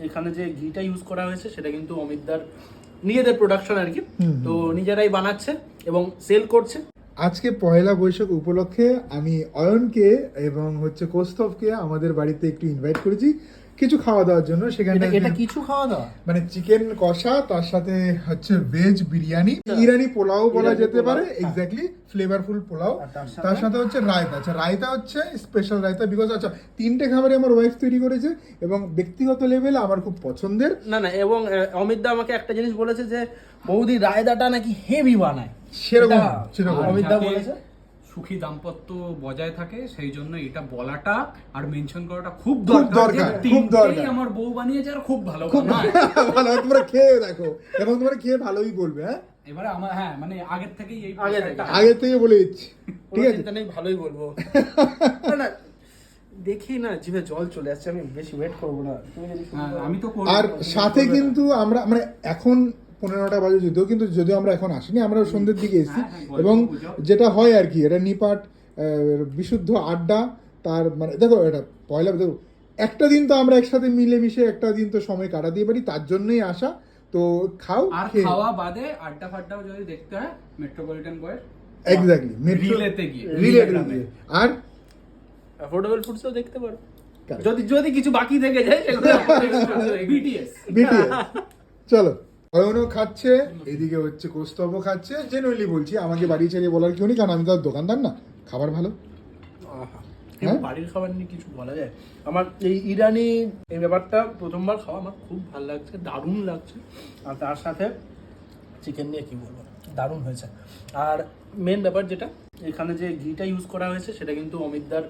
এখানে যে ঘিটা ইউজ করা হয়েছে সেটা কিন্তু অমিতদার নিজেদের প্রোডাকশন আর কি, তো নিজেরাই বানাচ্ছে এবং সেল করছে। আজকে পয়লা বৈশাখ উপলক্ষে আমি অয়নকে এবং হচ্ছে কৌস্তভকে আমাদের বাড়িতে একটু ইনভাইট করেছি কিছু খাওয়া দাওয়ার জন্য। সেখানে এটা কিছু খাওয়া দাওয়া মানে চিকেন কষা, তার সাথে হচ্ছে ভেজ বিরিয়ানি, ইরানি পোলাও বলা যেতে পারে, এক্স্যাক্টলি ফ্লেভারফুল পোলাও। তার সাথে হচ্ছে রায়তা। আচ্ছা, রায়তা হচ্ছে স্পেশাল রায়তা বিকজ আচ্ছা 3টে খাবারই আমার ওয়াইফ তৈরি করেছে এবং ব্যক্তিগত লেভেলে আমার খুব পছন্দের। না এবং অমিতদা আমাকে একটা জিনিস বলেছে যে বৌদি রায়তাটা নাকি হেভি বানায়, সেরকম অমিতদা বলেছে। সুখী দাম্পত্য বজায় থাকে সেই জন্য এটা বলাটা আর মেনশন করাটা খুব দরকার, দরকার। খুব দরকার। আমার বউ বানিয়েছে আর খুব ভালো খুব বানায়। ভালো, তোমরা খেয়ে দেখো এবং তোমরা খেয়ে ভালোই বলবে। হ্যাঁ, এবারে আমার মানে আগের থেকেই এই আগে থেকে। বিষয়টা- আগে থেকে বলে দিচ্ছি, ঠিক আছে? চিন্তা নেই, ভালোই বলবো। না দেখি না জিভে জল চলে আসছে, আমি বেশি ওয়েট করবো না, তুমি যদি শুরু করো। আমি তো করবো। আর সাথে কিন্তু আমরা মানে এখন 15টা বাজে যদিও, কিন্তু যদিও আমরা এখন আসিনি, আমরা সন্ধ্যের দিকে এসেছি এবং যেটা হয় আর কি, এটা নিপাট বিশুদ্ধ আড্ডা। তার মানে দেখো এটা পয়লা, দেখো একটা দিন তো আমরা একসাথে মিলেমিশে একটা দিন তো সময় কাটাতে পারি, তার জন্যই আসা। তো খাও, আর খেয়ে খাওয়া বাদে আড্ডা ফাড্ডাও যদি দেখতে হয় মেট্রোপলিটন বয়ের এক্স্যাক্টলি রিলেতে গিয়ে আর অ্যাফোর্ডেবল ফুডসও দেখতে পারো, Correct. যদি কিছু বাকি থেকে যায় সেগুলো বিটিএস বিটিএস। চলো, অয়নও খাচ্ছে, এদিকে হচ্ছে কৌস্তভও খাচ্ছে। জেনুইনলি বলছি, আমাকে বাড়ি ছেড়ে বলার কেউ নেই, কারণ আমি তো আর দোকানদার না, খাবার ভালো। কিন্তু বাড়ির খাবার নিয়ে কিছু বলা যায়? আমার এই ইরানি এই ব্যাপারটা প্রথমবার খাওয়া, আমার খুব ভালো লাগছে, দারুণ লাগছে। আর তার সাথে চিকেন নিয়ে কি বলবো, দারুণ হয়েছে। আর মেন ব্যাপার যেটা এখানে যে ঘিটা ইউজ করা হয়েছে সেটা কিন্তু অমিতদার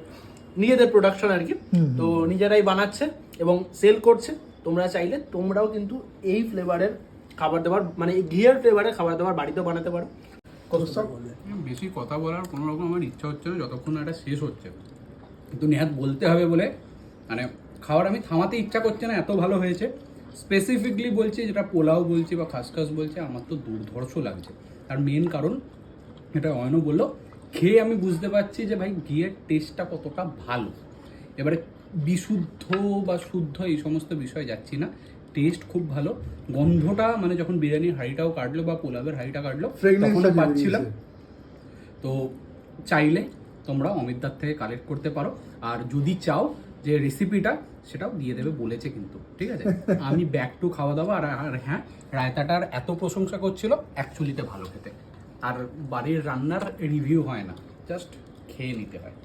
নিজেদের প্রোডাকশন আর কি, তো নিজেরাই বানাচ্ছে এবং সেল করছে। তোমরা চাইলে তোমরাও কিন্তু এই ফ্লেভারের খাবার দাবার, মানে এই ঘিয়ের ফ্লেভারের খাবার দাবার বাড়িতেও বানাতে পারো। বেশি কথা বলার কোনো রকম আমার ইচ্ছা হচ্ছে না যতক্ষণ না এটা শেষ হচ্ছে, কিন্তু নেহাত বলতে হবে বলে মানে খাবার আমি থামাতে ইচ্ছা করছে না, এত ভালো হয়েছে। স্পেসিফিকলি বলছি, যেটা পোলাও বলছি বা খাসখাস বলছি, আমার তো দুর্ধর্ষ লাগছে। আর মেন কারণ এটা অয়নও বললো, খেয়ে আমি বুঝতে পারছি যে ভাই ঘিয়ের টেস্টটা কতটা ভালো। এবারে বিশুদ্ধ বা শুদ্ধ এই সমস্ত বিষয় যাচ্ছি না, টেস্ট খুব ভালো। গন্ধটা মানে যখন বিরিয়ানির হাঁড়িটাও কাটলো বা পোলাওয়ের হাঁড়িটা কাটলো তখন পাচ্ছিলাম। তো চাইলে তোমরা অমিতদার থেকে কালেক্ট করতে পারো, আর যদি চাও যে রেসিপিটা সেটাও দিয়ে দেবে বলেছে কিন্তু, ঠিক আছে? আমি ব্যাক টু খাওয়া দাওয়া। আর হ্যাঁ, রায়তাটার এত প্রশংসা করছিল, অ্যাকচুয়ালিতে ভালো খেতে। আর বাড়ির রান্নার রিভিউ হয় না, জাস্ট খেয়ে নিতে হয়।